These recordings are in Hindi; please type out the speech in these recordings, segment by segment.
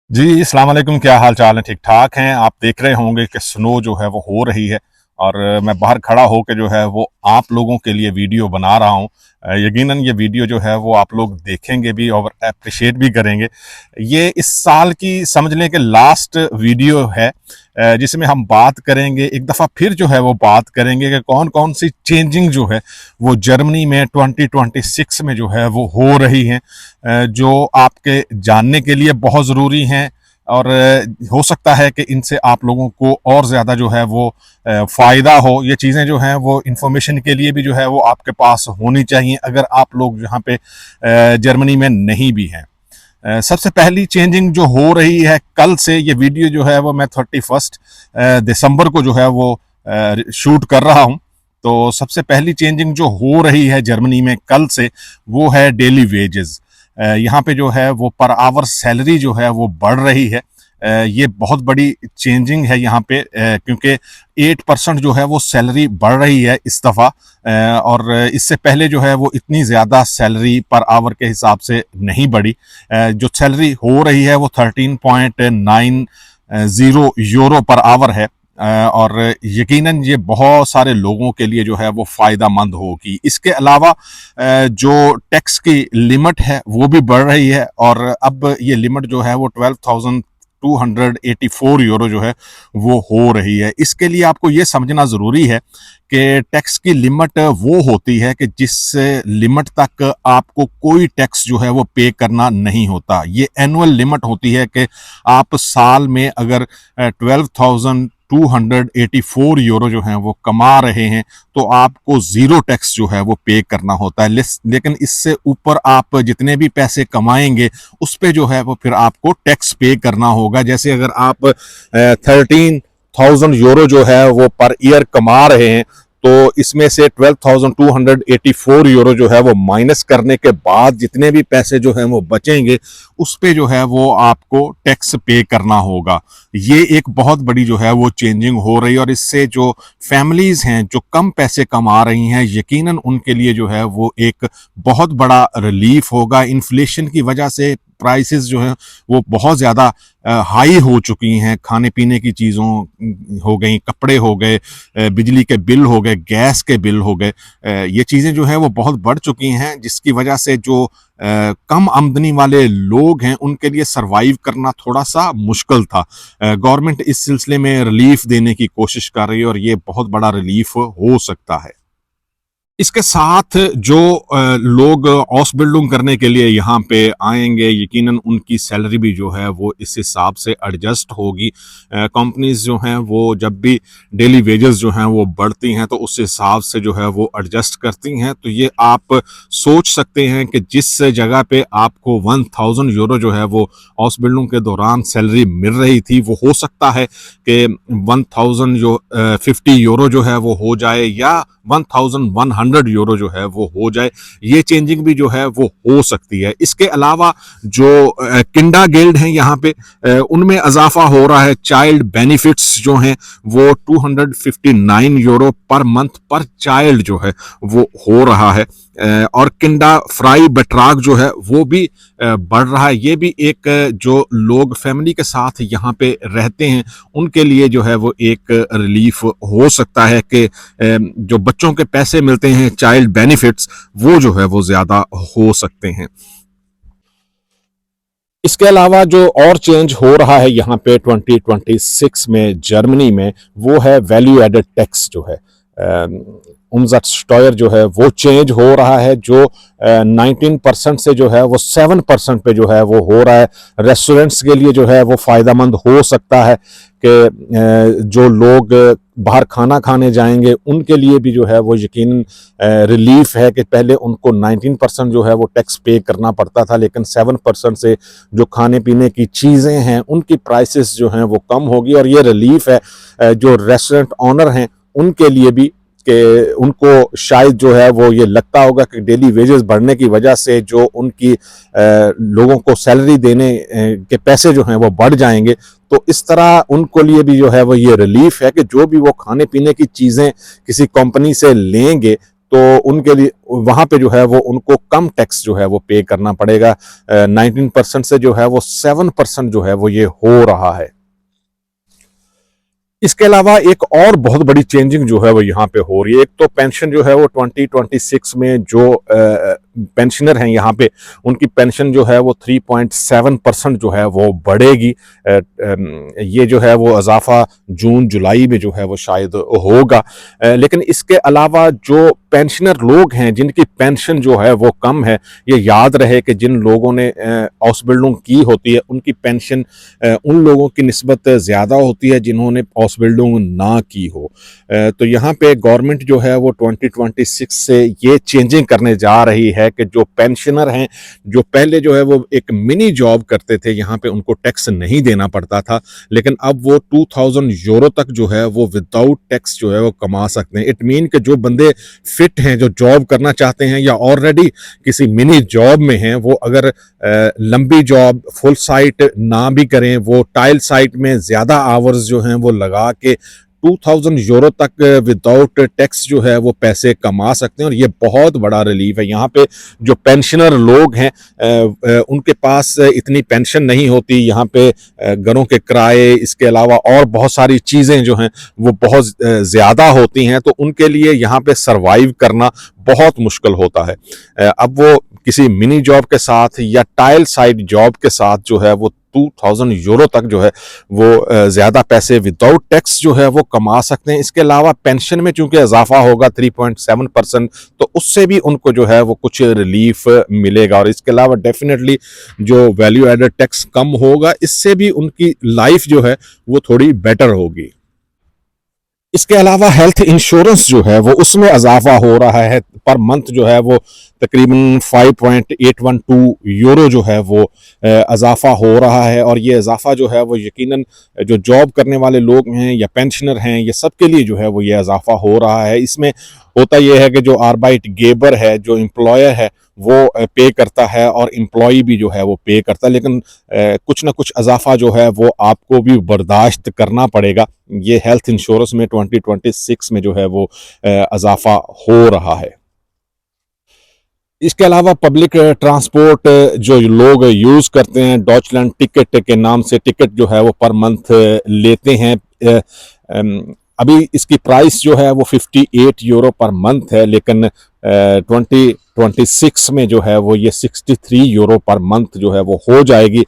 जी, अस्सलाम वालेकुम। क्या हाल चाल है? ठीक ठाक हैं। आप देख रहे होंगे कि स्नो जो है वो हो रही है और मैं बाहर खड़ा होकर जो है वो आप लोगों के लिए वीडियो बना रहा हूँ। यकीनन ये वीडियो जो है वो आप लोग देखेंगे भी और अप्रिशिएट भी करेंगे। ये इस साल की समझ लें कि लास्ट वीडियो है, जिसमें हम बात करेंगे, एक दफ़ा फिर जो है वो बात करेंगे कि कौन कौन सी चेंजिंग जो है वो जर्मनी में 2026 में जो है वो हो रही हैं, जो आपके जानने के लिए बहुत ज़रूरी हैं। और हो सकता है कि इनसे आप लोगों को और ज़्यादा जो है वो फ़ायदा हो। ये चीज़ें जो हैं वो इन्फॉर्मेशन के लिए भी जो है वो आपके पास होनी चाहिए अगर आप लोग यहाँ पे जर्मनी में नहीं भी हैं। सबसे पहली चेंजिंग जो हो रही है कल से, ये वीडियो जो है वो मैं 31 दिसंबर को जो है वो शूट कर रहा हूँ। तो सबसे पहली चेंजिंग जो हो रही है जर्मनी में कल से, वो है डेली वेजेस। यहाँ पे जो है वो पर आवर सैलरी जो है वो बढ़ रही है। ये बहुत बड़ी चेंजिंग है यहाँ पे, क्योंकि 8% जो है वो सैलरी बढ़ रही है इस दफ़ा। और इससे पहले जो है वो इतनी ज़्यादा सैलरी पर आवर के हिसाब से नहीं बढ़ी। जो सैलरी हो रही है वो 13.90 यूरो पर आवर है। और यकीनन ये बहुत सारे लोगों के लिए जो है वो फ़ायदा मंद होगी। इसके अलावा जो टैक्स की लिमिट है वो भी बढ़ रही है और अब ये लिमिट जो है वो 12,284 यूरो जो है वो हो रही है। इसके लिए आपको ये समझना ज़रूरी है कि टैक्स की लिमिट वो होती है कि जिस लिमिट तक आपको कोई टैक्स जो है वो पे करना नहीं होता। ये एनुअल लिमिट होती है कि आप साल में अगर 12,284 यूरो जो हैं वो कमा रहे हैं तो आपको ज़ीरो टैक्स जो है वो पे करना होता है। लेकिन इससे ऊपर आप जितने भी पैसे कमाएंगे उस पे जो है वो फिर आपको टैक्स पे करना होगा। जैसे अगर आप 13,000 यूरो जो है वो पर ईयर कमा रहे हैं तो इसमें से 12,284 यूरो जो है वो माइनस करने के बाद जितने भी पैसे जो हैं वो बचेंगे उस पे जो है वो आपको टैक्स पे करना होगा। ये एक बहुत बड़ी जो है वो चेंजिंग हो रही है और इससे जो फैमिलीज हैं जो कम पैसे कमा रही हैं, यकीनन उनके लिए जो है वो एक बहुत बड़ा रिलीफ होगा। इन्फ्लेशन की वजह से प्राइसेस जो है वो बहुत ज़्यादा हाई हो चुकी हैं। खाने पीने की चीज़ों हो गई, कपड़े हो गए, बिजली के बिल हो गए, गैस के बिल हो गए, ये चीज़ें जो है वो बहुत बढ़ चुकी हैं, जिसकी वजह से जो कम आमदनी वाले लोग हैं उनके लिए सरवाइव करना थोड़ा सा मुश्किल था। गवर्नमेंट इस सिलसिले में रिलीफ देने की कोशिश कर रही है और ये बहुत बड़ा रिलीफ हो सकता है। इसके साथ जो लोग हाउस बिल्डिंग करने के लिए यहाँ पे आएंगे, यकीनन उनकी सैलरी भी जो है वो इस हिसाब से एडजस्ट होगी। कंपनीज जो हैं वो जब भी डेली वेजेस जो हैं वो बढ़ती हैं तो उस हिसाब से जो है वो एडजस्ट करती हैं। तो ये आप सोच सकते हैं कि जिस जगह पे आपको 1,000 यूरो जो है वो हाउस बिल्डिंग के दौरान सैलरी मिल रही थी, वो हो सकता है कि 1,050 यूरो जो है वो हो जाए या 1,100 यूरो जो है वो हो जाए। ये चेंजिंग भी जो है वो हो सकती है। इसके अलावा जो किंडा गिल्ड हैं यहाँ पे, उनमें इजाफा हो रहा है। चाइल्ड बेनिफिट्स जो हैं वो 259 यूरो पर मंथ पर चाइल्ड जो है वो हो रहा है। और किंडा फ्राई बट्राक जो है वो भी बढ़ रहा है। ये भी एक जो लोग फैमिली के साथ यहाँ पे रहते हैं उनके लिए जो है वो एक रिलीफ हो सकता है कि जो बच्चों के पैसे मिलते हैं, चाइल्ड बेनिफिट्स, वो जो है वो ज़्यादा हो सकते हैं। इसके अलावा जो और चेंज हो रहा है यहाँ पे 2026 में जर्मनी में, वो है वैल्यू एडेड टैक्स जो है। उम्ज़तस्टॉयर जो है वो चेंज हो रहा है, जो 19% से जो है वो 7% पे जो है वो हो रहा है। रेस्टोरेंट्स के लिए जो है वो फ़ायदा मंद हो सकता है कि जो लोग बाहर खाना खाने जाएंगे उनके लिए भी जो है वो यकीन रिलीफ है कि पहले उनको 19% जो है वो टैक्स पे करना पड़ता था, लेकिन 7% से जो खाने पीने की चीज़ें हैं उनकी प्राइसेस जो हैं वो कम होगी। और ये रिलीफ है जो रेस्टोरेंट ऑनर हैं उनके लिए भी, कि उनको शायद जो है वो ये लगता होगा कि डेली वेजेस बढ़ने की वजह से जो उनकी लोगों को सैलरी देने के पैसे जो हैं वो बढ़ जाएंगे। तो इस तरह उनको लिए भी जो है वो ये रिलीफ है कि जो भी वो खाने पीने की चीज़ें किसी कंपनी से लेंगे तो उनके लिए वहाँ पे जो है वो उनको कम टैक्स जो है वो पे करना पड़ेगा। 19% से जो है वो 7% जो है वो ये हो रहा है। इसके अलावा एक और बहुत बड़ी चेंजिंग जो है वो यहाँ पे हो रही है। एक तो पेंशन जो है वो 2026 में जो पेंशनर हैं यहाँ पे, उनकी पेंशन जो है वो 3.7% जो है वो बढ़ेगी। ये जो है वो इजाफा जून जुलाई में जो है वो शायद होगा। लेकिन इसके अलावा जो पेंशनर लोग हैं जिनकी पेंशन जो है वो कम है, ये याद रहे कि जिन लोगों ने हाउस बिल्डिंग की होती है उनकी पेंशन उन लोगों की निस्बत ज़्यादा होती है जिन्होंने हाउस बिल्डिंग ना की हो। तो यहाँ पे गवर्नमेंट जो है वो 2026 से ये चेंजिंग करने जा रही है कि जो पेंशनर हैं, जो पहले जो है वो एक मिनी जॉब करते थे, यहाँ पे उनको टैक्स नहीं देना पड़ता था, लेकिन अब वो 2000 यूरो तक जो है वो विदाउट टैक्स जो है वो कमा सकते हैं। इट मीन कि जो बंदे फिट हैं, जो जॉब करना चाहते हैं या ऑलरेडी किसी मिनी जॉब में हैं, वो अगर लंबी जॉब फुल साइट ना भी करें, वो टाइल साइट में ज़्यादा आवर्स जो हैं वो लगा के 2000 यूरो तक विदाउट टैक्स जो है वो पैसे कमा सकते हैं। और ये बहुत बड़ा रिलीफ है। यहाँ पे जो पेंशनर लोग हैं उनके पास इतनी पेंशन नहीं होती। यहाँ पे घरों के किराए, इसके अलावा और बहुत सारी चीज़ें जो हैं वो बहुत ज़्यादा होती हैं, तो उनके लिए यहाँ पे सरवाइव करना बहुत मुश्किल होता है। अब वो किसी मिनी जॉब के साथ या टाइल साइड जॉब के साथ जो है वो 2000 यूरो तक जो है वो ज़्यादा पैसे विदाउट टैक्स जो है वो कमा सकते हैं। इसके अलावा पेंशन में चूंकि इजाफा होगा 3.7%, तो उससे भी उनको जो है वो कुछ रिलीफ मिलेगा। और इसके अलावा डेफिनेटली जो वैल्यू एडेड टैक्स कम होगा, इससे भी उनकी लाइफ जो है वो थोड़ी बेटर होगी। इसके अलावा हेल्थ इंश्योरेंस जो है वो उसमें इजाफा हो रहा है। पर मंथ जो है वो तकरीबन 5.812 यूरो जो है वो इजाफा हो रहा है। और ये इजाफा जो है वो यकीनन जो जॉब करने वाले लोग हैं या पेंशनर हैं, ये सब के लिए जो है वो ये इजाफा हो रहा है। इसमें होता यह है कि जो आर्बाइट गेबर है, जो एम्प्लॉयर है, वो पे करता है और एम्प्लॉई भी जो है वो पे करता है, लेकिन कुछ ना कुछ इजाफा जो है वो आपको भी बर्दाश्त करना पड़ेगा। ये हेल्थ इंश्योरेंस में 2026 में जो है वो इजाफा हो रहा है। इसके अलावा पब्लिक ट्रांसपोर्ट जो लोग यूज़ करते हैं, डॉचलैंड टिकट के नाम से टिकट जो है वो पर मंथ लेते हैं। अभी इसकी प्राइस जो है वो 58 यूरो पर मंथ है, लेकिन 2026 में जो है वो ये 63 यूरो पर मंथ जो है वो हो जाएगी।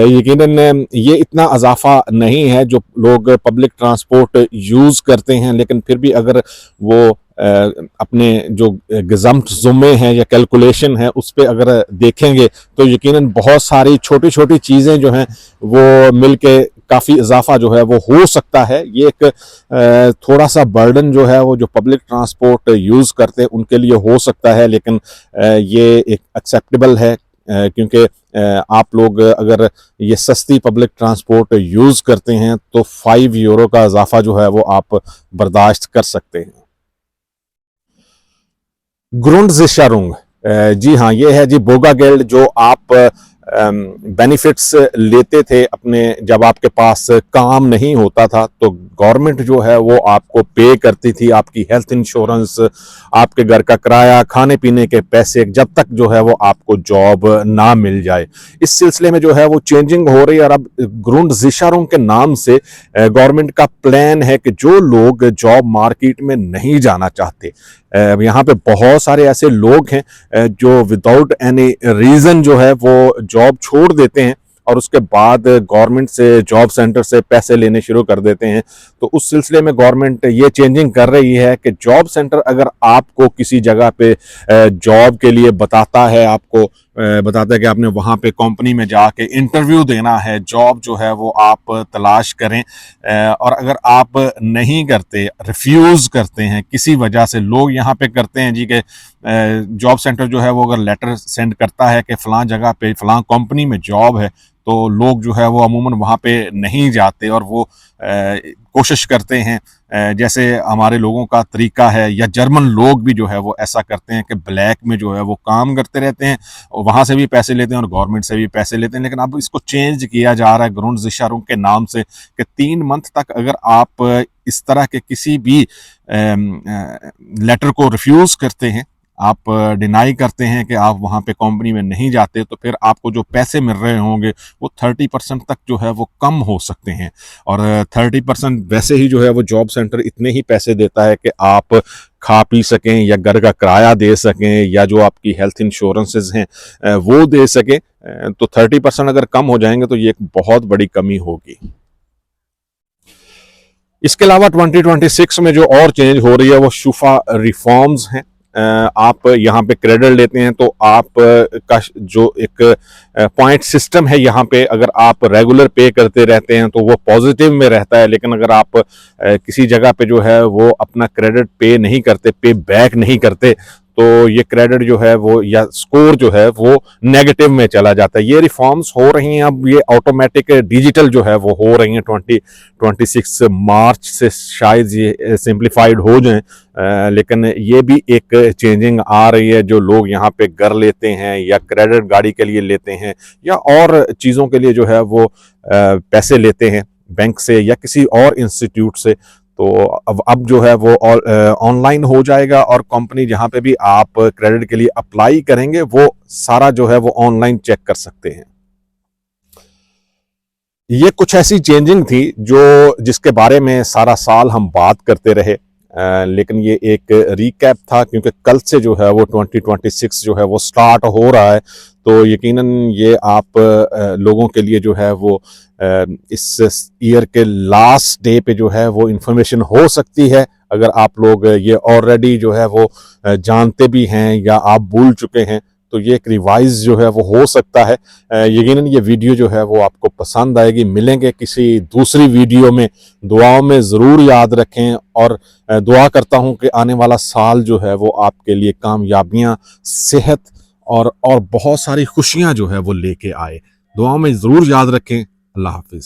यकीनन ये इतना इजाफा नहीं है जो लोग पब्लिक ट्रांसपोर्ट यूज़ करते हैं, लेकिन फिर भी अगर वो अपने जो गज़म्प्ट ज़ुम्मे हैं या कैलकुलेशन है उस पे अगर देखेंगे तो यकीनन बहुत सारी छोटी छोटी चीज़ें जो हैं वो मिल के काफ़ी इजाफा जो है वो हो सकता है। ये एक थोड़ा सा बर्डन जो है वो जो पब्लिक ट्रांसपोर्ट यूज़ करते हैं उनके लिए हो सकता है, लेकिन ये एक एक्सेप्टेबल है, क्योंकि आप लोग अगर ये सस्ती पब्लिक ट्रांसपोर्ट यूज़ करते हैं तो 5 यूरो का इजाफा जो है वो आप बर्दाश्त कर सकते हैं। ग्रुंडसिcherung, जी हाँ, ये है जी बोगागेल्ड, जो आप बेनिफिट्स लेते थे अपने, जब आपके पास काम नहीं होता था तो गवर्नमेंट जो है वो आपको पे करती थी आपकी हेल्थ इंश्योरेंस, आपके घर का किराया, खाने पीने के पैसे, जब तक जो है वो आपको जॉब ना मिल जाए। इस सिलसिले में जो है वो चेंजिंग हो रही है और अब ग्रुंडसिcherung के नाम से गवर्नमेंट का प्लान है कि जो लोग जॉब मार्केट में नहीं जाना चाहते, यहाँ पे बहुत सारे ऐसे लोग हैं जो विदाउट एनी रीज़न जो है वो जॉब छोड़ देते हैं और उसके बाद गवर्नमेंट से, जॉब सेंटर से पैसे लेने शुरू कर देते हैं। तो उस सिलसिले में गवर्नमेंट ये चेंजिंग कर रही है कि जॉब सेंटर अगर आपको किसी जगह पे जॉब के लिए बताता है, आपको बताता है कि आपने वहाँ पे कंपनी में जाके इंटरव्यू देना है, जॉब जो है वो आप तलाश करें, और अगर आप नहीं करते, रिफ्यूज़ करते हैं किसी वजह से, लोग यहाँ पे करते हैं जी कि जॉब सेंटर जो है वो अगर लेटर सेंड करता है कि फ़लाँ जगह पे फ़लाँ कंपनी में जॉब है, तो लोग जो है वो अमूमन वहाँ पे नहीं जाते और वो कोशिश करते हैं, जैसे हमारे लोगों का तरीका है, या जर्मन लोग भी जो है वो ऐसा करते हैं कि ब्लैक में जो है वो काम करते रहते हैं और वहाँ से भी पैसे लेते हैं और गवर्नमेंट से भी पैसे लेते हैं। लेकिन अब इसको चेंज किया जा रहा है ग्रुंडसिcherung के नाम से कि 3 मंथ तक अगर आप इस तरह के किसी भी लेटर को रिफ्यूज़ करते हैं, आप डिनाई करते हैं कि आप वहाँ पे कंपनी में नहीं जाते, तो फिर आपको जो पैसे मिल रहे होंगे वो 30% तक जो है वो कम हो सकते हैं। और 30% वैसे ही जो है वो जॉब सेंटर इतने ही पैसे देता है कि आप खा पी सकें या घर का किराया दे सकें या जो आपकी हेल्थ इंश्योरेंसेस हैं वो दे सकें। तो 30% अगर कम हो जाएंगे तो ये एक बहुत बड़ी कमी होगी। इसके अलावा 2026 में जो और चेंज हो रही है वो शुफा रिफॉर्म्स हैं। आप यहाँ पे क्रेडिट लेते हैं तो आप का जो एक पॉइंट सिस्टम है यहाँ पे, अगर आप रेगुलर पे करते रहते हैं तो वो पॉजिटिव में रहता है, लेकिन अगर आप किसी जगह पे जो है वो अपना क्रेडिट पे नहीं करते, पे बैक नहीं करते, तो ये क्रेडिट जो है वो या स्कोर जो है वो नेगेटिव में चला जाता है। ये रिफॉर्म्स हो रही हैं, अब ये ऑटोमेटिक डिजिटल जो है वो हो रही हैं। 2026 मार्च से शायद ये सिंप्लीफाइड हो जाएं, लेकिन ये भी एक चेंजिंग आ रही है। जो लोग यहाँ पे घर लेते हैं या क्रेडिट गाड़ी के लिए लेते हैं या और चीज़ों के लिए जो है वो पैसे लेते हैं बैंक से या किसी और इंस्टीट्यूट से, तो अब जो है वो ऑनलाइन हो जाएगा और कंपनी जहाँ पे भी आप क्रेडिट के लिए अप्लाई करेंगे वो सारा जो है वो ऑनलाइन चेक कर सकते हैं। ये कुछ ऐसी चेंजिंग थी जो जिसके बारे में सारा साल हम बात करते रहे, लेकिन ये एक रिकैप था क्योंकि कल से जो है वो 2026 जो है वो स्टार्ट हो रहा है। तो यकीनन ये आप लोगों के लिए जो है वो इस ईयर के लास्ट डे पे जो है वो इंफॉर्मेशन हो सकती है। अगर आप लोग ये ऑलरेडी जो है वो जानते भी हैं या आप भूल चुके हैं तो ये एक रिवाइज जो है वो हो सकता है। यकीनन ये वीडियो जो है वो आपको पसंद आएगी। मिलेंगे किसी दूसरी वीडियो में। दुआओं में ज़रूर याद रखें और दुआ करता हूँ कि आने वाला साल जो है वो आपके लिए कामयाबियाँ, सेहत और बहुत सारी खुशियाँ जो है वो लेके आए। दुआओं में ज़रूर याद रखें। अल्लाह हाफिज़।